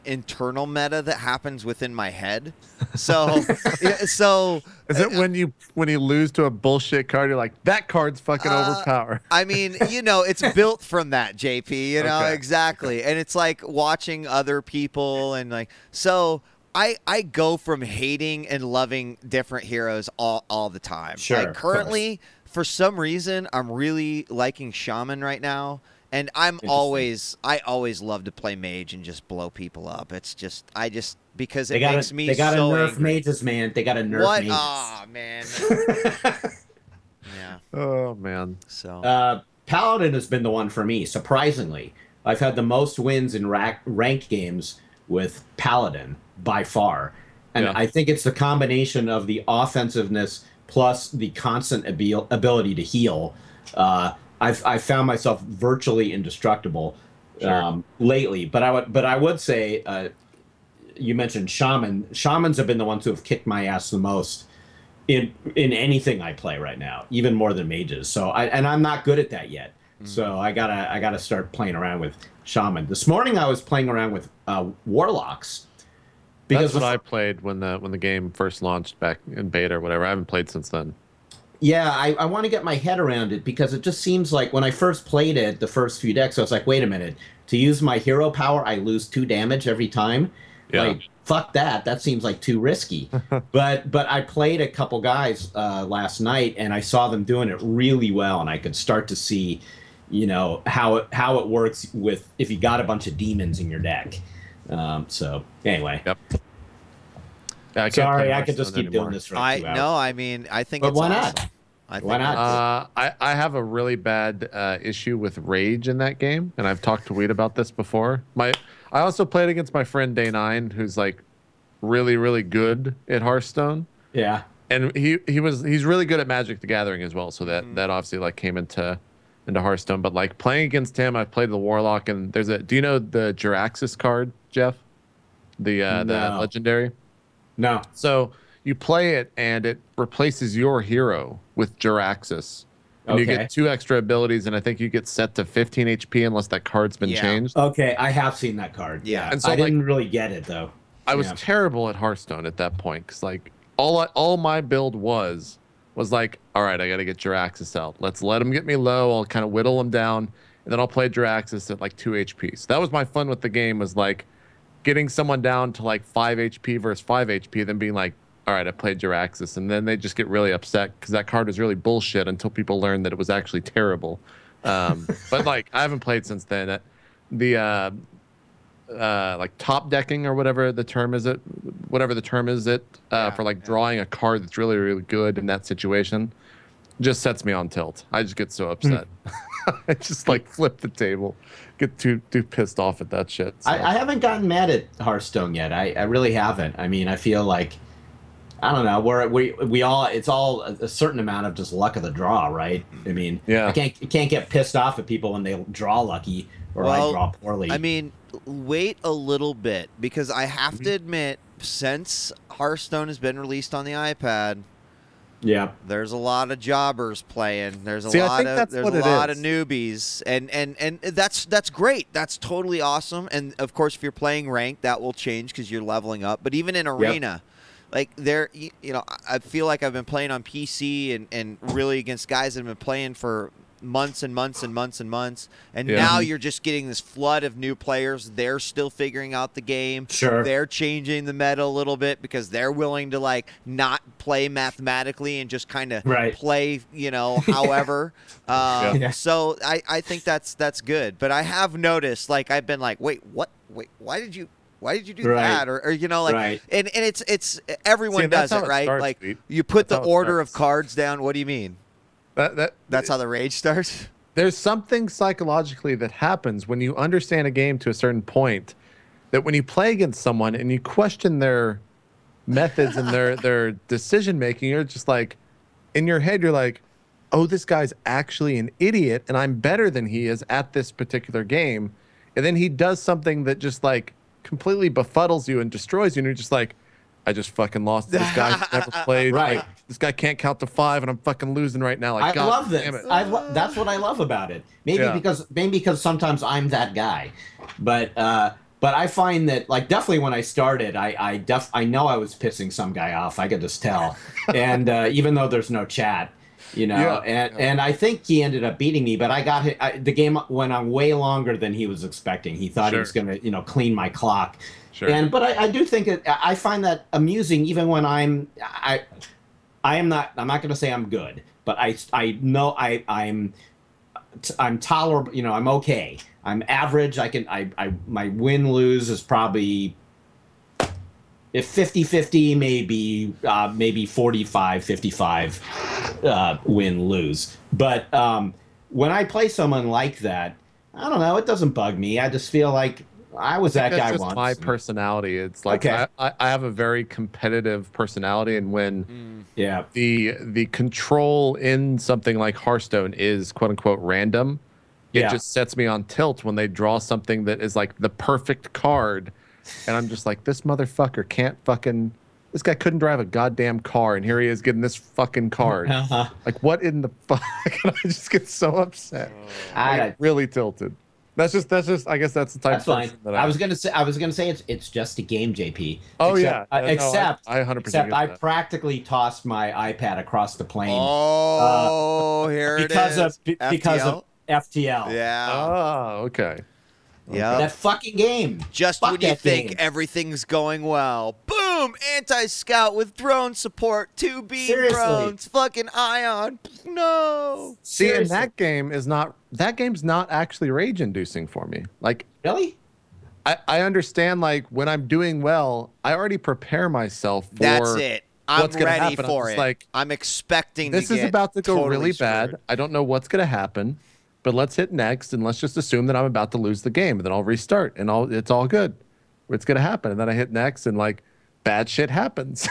internal meta that happens within my head. So is it when you lose to a bullshit card, you're like, that card's fucking overpowered? I mean, it's built from that, JP. Okay. Exactly, and it's like watching other people and like so. I go from hating and loving different heroes all the time. Sure. Like currently, for some reason, I'm really liking Shaman right now. And I always love to play mage and just blow people up. It's just because it makes me so angry. They got to nerf mages, man. They got to nerf mages. Oh, man. Yeah. Oh, man. So Paladin has been the one for me, surprisingly. I've had the most wins in ranked games with Paladin by far. And I think it's the combination of the offensive-ness plus the constant ability to heal. I've found myself virtually indestructible lately, but I would say you mentioned Shaman. Shamans have been the ones who have kicked my ass the most in anything I play right now, even more than mages. So I'm not good at that yet. So I gotta start playing around with Shaman. This morning I was playing around with Warlocks. Because that's what I played when the game first launched back in beta or whatever. I haven't played since then. Yeah, I want to get my head around it, because it just seems like when I first played it, the first few decks, I was like, wait a minute. To use my hero power, I lose 2 damage every time? Yeah. Like, fuck that. That seems like too risky. but I played a couple guys last night, and I saw them doing it really well, and I could start to see, how it works with if you got a bunch of demons in your deck. So, anyway. Yep. Sorry, I could just keep doing this for 2 hours. No, I mean, I think but it's why awesome. not? Why not? I have a really bad issue with rage in that game, and I've talked to Wheat about this before. I also played against my friend Day9, who's like really, really good at Hearthstone. Yeah. and he's really good at Magic the Gathering as well. So that obviously like came into Hearthstone. But like playing against him, I played the Warlock, and do you know the Jiraxis card, Jeff? The legendary. No. So you play it, and it replaces your hero with Jiraxis. And you get 2 extra abilities, and I think you get set to 15 HP unless that card's been changed. Okay, I have seen that card. Yeah, And so I didn't really get it though. I was terrible at Hearthstone at that point because like all my build was like, all right, I got to get Jiraxis out. Let's let him get me low. I'll kind of whittle him down, and then I'll play Jiraxis at like 2 HP. So that was my fun with the game, was like getting someone down to like 5 HP versus 5 HP, then being like, all right, I played Jiraxis, and then they just get really upset because that card was really bullshit until people learned that it was actually terrible. But like I haven't played since then. The like top decking or whatever the term is, for like drawing a card that's really, really good in that situation, just sets me on tilt. I just get so upset. I just like flip the table, get too pissed off at that shit. So. I haven't gotten mad at Hearthstone yet. I really haven't. I mean, I feel like, I don't know, we all, it's all a certain amount of just luck of the draw, right? I mean, I can't get pissed off at people when they draw lucky or I draw poorly. I mean, wait a little bit, because I have to admit, since Hearthstone has been released on the iPad, there's a lot of jobbers playing. There's a lot of newbies, and that's great. That's totally awesome. And of course, if you're playing ranked, that will change because you're leveling up. But even in arena. Like I feel like I've been playing on PC and really against guys that have been playing for months and months and months and months, and now you're just getting this flood of new players. They're still figuring out the game. Sure, they're changing the meta a little bit because they're willing to like not play mathematically and just kind of play, however. So I think that's good. But I have noticed, like, I've been like, wait, why did you do that? Or and it's everyone does it, right? Starts, like Pete. you put the order of cards down. What do you mean? That's how the rage starts? There's something psychologically that happens when you understand a game to a certain point, that when you play against someone and you question their methods and their decision making, you're just like, in your head, you're like, oh, this guy's actually an idiot and I'm better than he is at this particular game. And then he does something that just like completely befuddles you and destroys you, and you're just like, I just fucking lost. This guy's never played. Like, this guy can't count to 5, and I'm fucking losing right now. Like, I love this. That's what I love about it. Maybe because sometimes I'm that guy, but I find that, like, definitely when I started, I know I was pissing some guy off. I could just tell, and even though there's no chat. And I think he ended up beating me, but I got the game went on way longer than he was expecting. He thought he was going to, clean my clock. But I do think I find that amusing, even when I'm not going to say I'm good, but I know I'm tolerable. I'm okay. I'm average. My win-lose is probably, if 50-50, maybe 45-55 win-lose. But when I play someone like that, I don't know, it doesn't bug me. I just feel like I was that guy once. My personality. It's like I have a very competitive personality, and when the control in something like Hearthstone is quote unquote random, it just sets me on tilt when they draw something that is like the perfect card. And I'm just like, this motherfucker can't fucking... This guy couldn't drive a goddamn car, and here he is getting this fucking card. Like, what in the fuck? And I just get so upset. I get really tilted. That's just. I guess that's the type of person that I was gonna say it's just a game, JP. Oh, except, yeah. Except I 100% except I practically tossed my iPad across the plane. Oh, here it is. Because of FTL. Yeah. Oh, okay. Yeah, that fucking game. Just when you think everything's going well, boom! Anti-scout with drone support, 2 beam drones, fucking ion. No. See, and that game's not actually rage-inducing for me. Like, really? I understand. Like, when I'm doing well, I already prepare myself for. That's it. I'm what's gonna ready happen. for I'm it. like, I'm expecting this is about to go really bad. I don't know what's gonna happen. But let's hit next, and let's just assume that I'm about to lose the game, and then I'll restart, and it's all good. It's going to happen. And then I hit next, and like bad shit happens.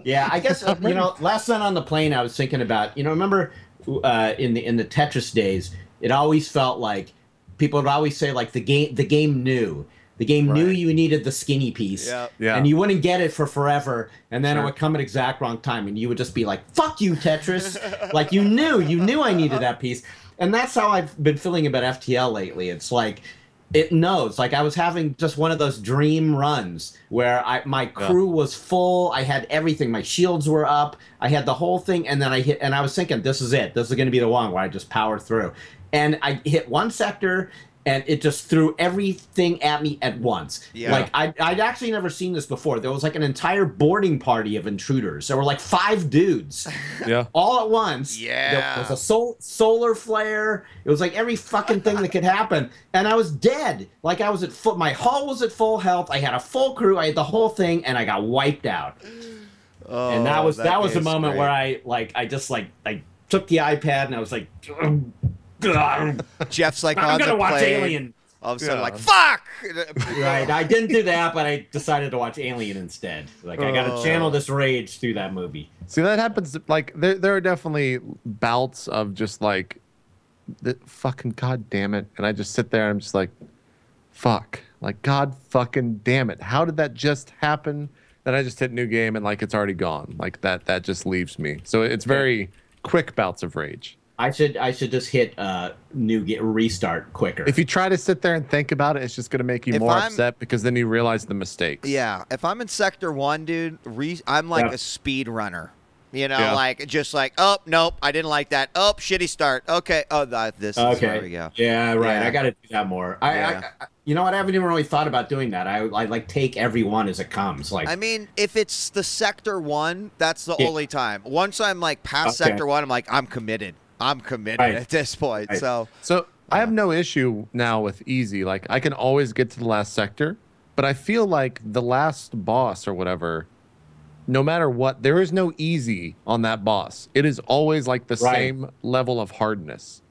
Yeah, I guess you know. Last night on the plane, I was thinking about remember in the Tetris days, it always felt like people would always say like the game knew. The game knew you needed the skinny piece, and you wouldn't get it for forever, and then it would come at exact wrong time, and you would just be like, "Fuck you, Tetris!" Like you knew I needed that piece, and that's how I've been feeling about FTL lately. It's like it knows. Like I was having just one of those dream runs where my crew was full, I had everything, my shields were up, I had the whole thing, and then I was thinking, this is it. This is going to be the one where I just power through, and I hit one sector. And it just threw everything at me at once. Yeah. Like, I'd actually never seen this before. There was like an entire boarding party of intruders. There were like 5 dudes. Yeah. All at once. Yeah. There was a solar flare. It was like every fucking thing that could happen. And I was dead. Like, I was at full, my hull was at full health. I had a full crew. I had the whole thing, and I got wiped out. Oh, and that was the moment where I took the iPad and I was like, Jeff's like, I'm gonna watch Alien. All of a sudden, like, fuck! Right, I didn't do that, but I decided to watch Alien instead. Like, I gotta channel this rage through that movie. See, that happens, like, there are definitely bouts of just, like, the fucking god damn it. And I just sit there and I'm just like, fuck. Like, god fucking damn it. How did that just happen? Then I just hit new game and, like, it's already gone. Like, that just leaves me. So it's very quick bouts of rage. I should just hit restart quicker. If you try to sit there and think about it, it's just going to make you more upset because then you realize the mistakes. Yeah. If I'm in Sector 1, dude, I'm like a speed runner. You know, like, just like, oh, nope, I didn't like that. Oh, shitty start. Okay. Oh, this is where we go. Yeah, right. Yeah. I got to do that more. I you know what? I haven't even really thought about doing that. I like take every one as it comes. Like, I mean, if it's the Sector 1, that's the only time. Once I'm like past Sector 1, I'm like, I'm committed. At this point. Right. So I have no issue now with easy. Like, I can always get to the last sector, but I feel like the last boss or whatever, no matter what, there is no easy on that boss. It is always like the same level of hardness.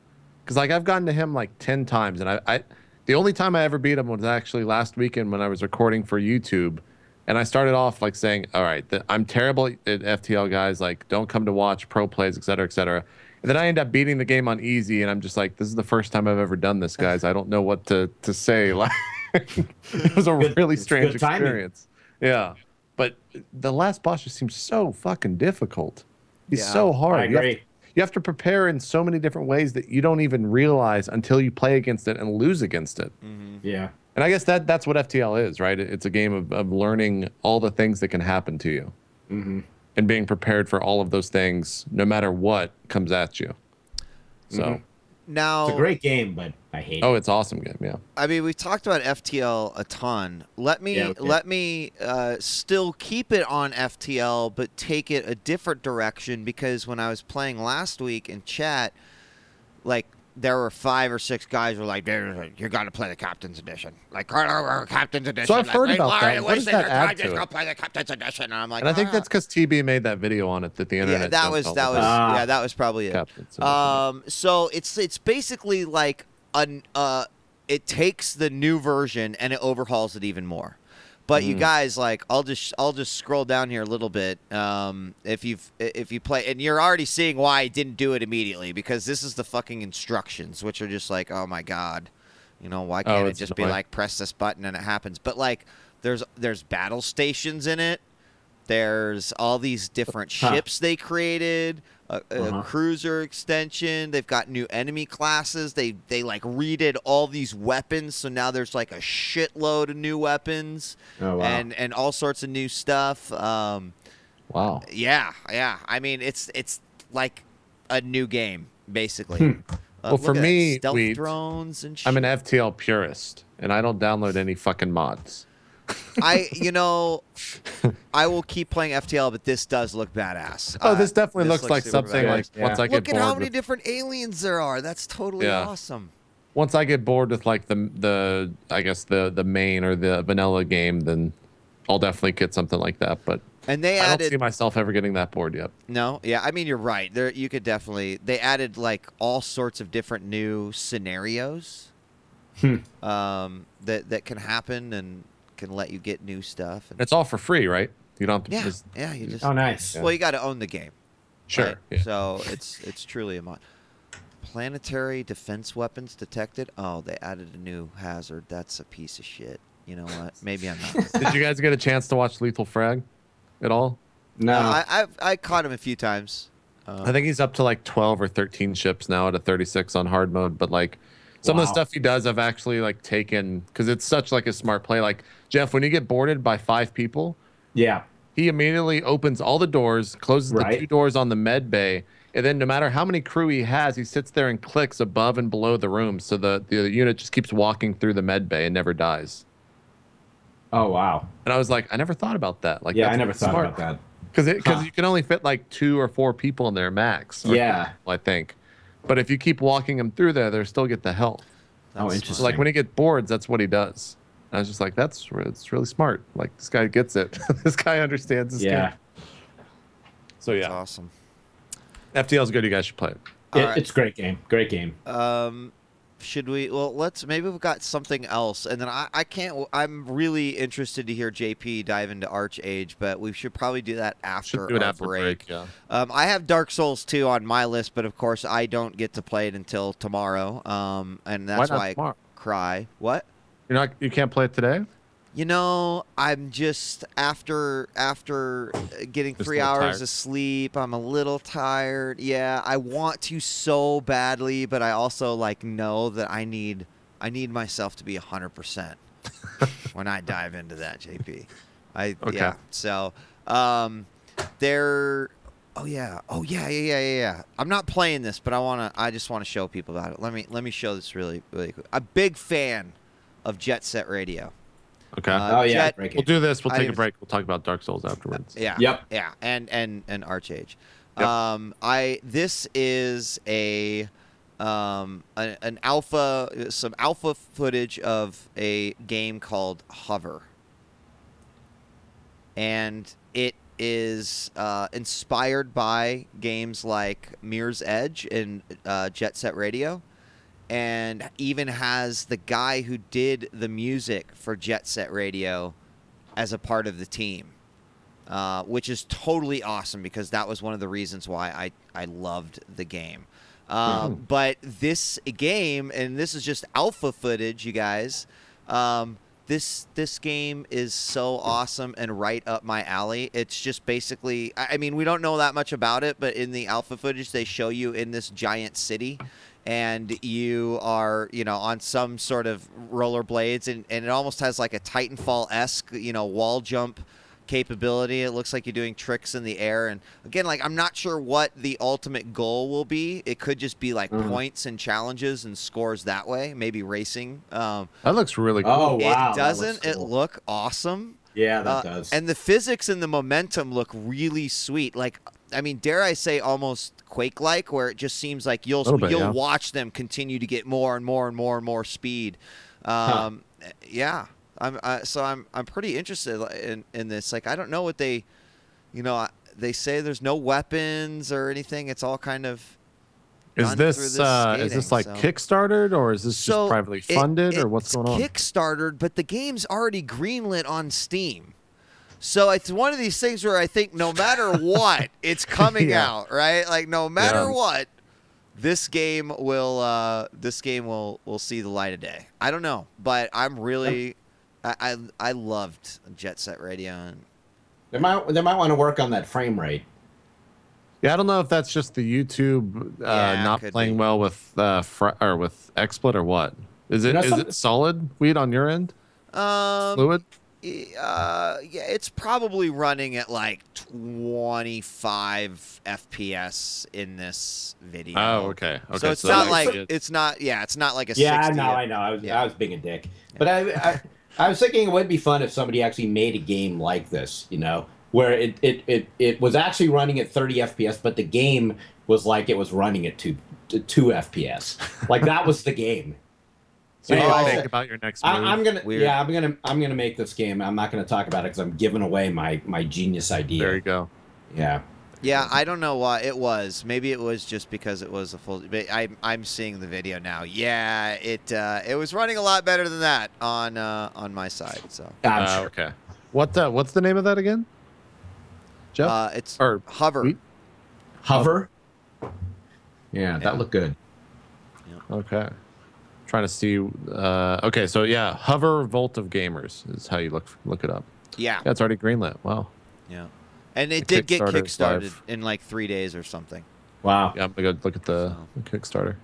Because like I've gotten to him like 10 times, and I the only time I ever beat him was actually last weekend when I was recording for YouTube. And I started off like saying, all right, I'm terrible at FTL, guys. Like, don't come to watch pro plays, et cetera, et cetera. And then I end up beating the game on easy, and I'm just like, this is the first time I've ever done this, guys. I don't know what to say. Like, it was a really strange experience. Yeah. But the last boss just seems so fucking difficult. He's so hard. I agree. You have to prepare in so many different ways that you don't even realize until you play against it and lose against it. Mm-hmm. Yeah. And I guess that's what FTL is, right? It's a game of learning all the things that can happen to you. Mm-hmm. And being prepared for all of those things, no matter what comes at you. So now it's a great game, but I hate it. Oh, it's an awesome game, yeah. I mean, we've talked about FTL a ton. Let me still keep it on FTL, but take it a different direction, because when I was playing last week in chat, like, there were 5 or 6 guys who were like, you got to play the Captain's Edition. Like, Captain's Edition. So I've heard about that. What does that add to it? Go play the Captain's Edition. And I'm like, and I think that's because TB made that video on it that the internet. Yeah, that was probably it. So it's basically like it takes the new version and it overhauls it even more. But you guys, like, I'll just scroll down here a little bit. If you play, and you're already seeing why I didn't do it immediately, because this is the fucking instructions, which are just like, oh my god, you know, why can't it just be like, press this button and it happens? But like, there's battle stations in it. There's all these different ships they created, a cruiser extension. They've got new enemy classes. They like redid all these weapons, so now there's like a shitload of new weapons and all sorts of new stuff. Wow. Yeah. I mean, it's like a new game basically. Well, for me, stealth drones and shit. I'm an FTL purist, and I don't download any fucking mods. I will keep playing FTL, but this does look badass. Oh, this definitely looks like something like once I get bored. Look at how many different aliens there are. That's totally awesome. Once I get bored with like the I guess the main or the vanilla game, then I'll definitely get something like that. But I don't see myself ever getting that bored yet. No, yeah, I mean, you're right. You could definitely. They added like all sorts of different new scenarios that can happen, and can let you get new stuff. And It's all for free, right? You don't have to just... Yeah, you just... Oh, nice. Well, you got to own the game. Sure. Right? Yeah. So it's truly a mod. Planetary defense weapons detected. Oh, they added a new hazard. That's a piece of shit. You know what? Maybe I'm not. Did you guys get a chance to watch Lethal Frag at all? No. I caught him a few times. I think he's up to like 12 or 13 ships now at a 36 on hard mode. But like some of the stuff he does, I've actually like taken because it's such like a smart play. Like Jeff, when you get boarded by 5 people, yeah, he immediately opens all the doors, closes the 2 doors on the med bay, and then no matter how many crew he has, he sits there and clicks above and below the room, so the unit just keeps walking through the med bay and never dies. Oh wow! And I was like, I never thought about that. Like, yeah, I never thought about that. Because you can only fit like 2 or 4 people in there max. Yeah, I think. But if you keep walking them through there, they still get the health. Oh, interesting. So like when he gets boards, that's what he does. And I was just like, it's really smart. Like this guy gets it. This guy understands this game. So yeah, that's awesome. FTL is good. You guys should play it. It's a great game. Great game. Should we? Well, maybe we've got something else, and then I can't. I'm really interested to hear JP dive into Archage, but we should probably do that after our break. Yeah. I have Dark Souls 2 on my list, but of course I don't get to play it until tomorrow. And that's why I cry. What? You can't play it today? You know, I'm just after getting 3 hours of sleep, I'm a little tired. Yeah, I want to so badly, but I also like know that I need myself to be 100% when I dive into that, JP. Yeah. So, Oh yeah. I'm not playing this, but I just want to show people about it. Let me show this really quick. I'm a big fan of Jet Set Radio. Okay. We'll do this. We'll take a break. We'll talk about Dark Souls afterwards. Yeah. Yep. Yeah. And Archage. Yep. This is an alpha, some alpha footage of a game called Hover, and it is inspired by games like Mirror's Edge and Jet Set Radio. And even has the guy who did the music for Jet Set Radio as a part of the team, which is totally awesome because that was one of the reasons why I loved the game. But this game, and this is just alpha footage, you guys, this game is so awesome and right up my alley. It's just basically, I mean, we don't know that much about it, but in the alpha footage, they show you in this giant city. And you are, on some sort of rollerblades, and it almost has like a Titanfall-esque, wall jump capability. It looks like you're doing tricks in the air. And again, like, I'm not sure what the ultimate goal will be. It could just be like points and challenges and scores that way, maybe racing. That looks really cool. Oh, wow. It doesn't. It look awesome. Yeah, that does. And the physics and the momentum look really sweet. Like, I mean, dare I say almost Quake-like, where it just seems like you'll watch them continue to get more and more and more and more speed. Yeah, I'm pretty interested in this. Like, I don't know what they say there's no weapons or anything. It's all kind of is this like Kickstarted, or is this just privately funded, or what's going on? Kickstarted, but the game's already greenlit on Steam. So it's one of these things where I think no matter what, it's coming out, right? Like no matter what, this game will see the light of day. I don't know, but I'm really I loved Jet Set Radio. And they might want to work on that frame rate. Yeah, I don't know if that's just the YouTube not playing well with with XSplit or what. Is it solid Wheat on your end? Fluid? Yeah, it's probably running at like 25 FPS in this video. Oh, okay. So it's not like it's not like a 60. I know. I was being a dick, but I was thinking it would be fun if somebody actually made a game like this, where it was actually running at 30 FPS, but the game was like it was running at 2 FPS. Like that was the game. So think about your next move. I'm gonna make this game. I'm not gonna talk about it because I'm giving away my genius idea. There you go. Yeah. Yeah, I don't know why it was. Maybe it was just because it was a full. But I'm seeing the video now. Yeah, it was running a lot better than that on my side. So. Sure. Okay. What's the name of that again? Jeff? It's or Hover. Hover. Yeah, that looked good. Yeah. Okay. Trying to see. Okay, so yeah, Hover Vault of Gamers is how you look it up. Yeah. Yeah, it's already greenlit. Wow. Yeah. And it did get kickstarted live. in like 3 days or something. Wow. Yeah, I'm gonna go look at the Kickstarter.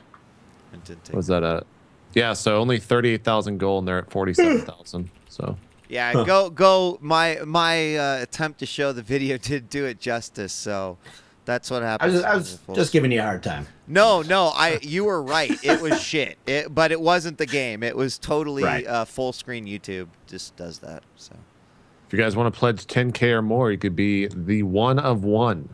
It did take. What was that at? Yeah, so only 38,000 gold, and they're at 47,000. So. Yeah, go. My attempt to show the video did do it justice. So that's what happened. I was just giving you a hard time. No, you were right. It was shit. But it wasn't the game. It was totally full screen YouTube. Just does that. So. If you guys want to pledge 10K or more, you could be the one of one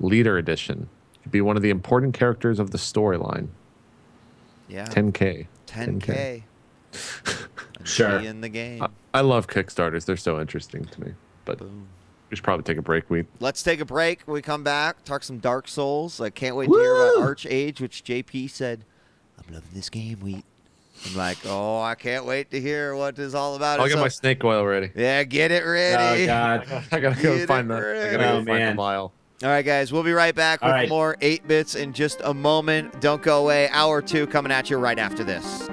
leader edition. You could be one of the important characters of the storyline. Yeah. 10K. 10K. Sure. Be in the game. I love Kickstarters. They're so interesting to me. But Boom. we should probably take a break. Let's take a break. When we come back, talk some Dark Souls. I can't wait to hear about Archage, which JP said, I'm loving this game. I'm like, oh, I can't wait to hear what it's all about. I'll get my snake oil ready. Yeah, get it ready. Oh, God. I gotta go find the vial. All right, guys, we'll be right back with more 8-Bits in just a moment. Don't go away. Hour 2 coming at you right after this.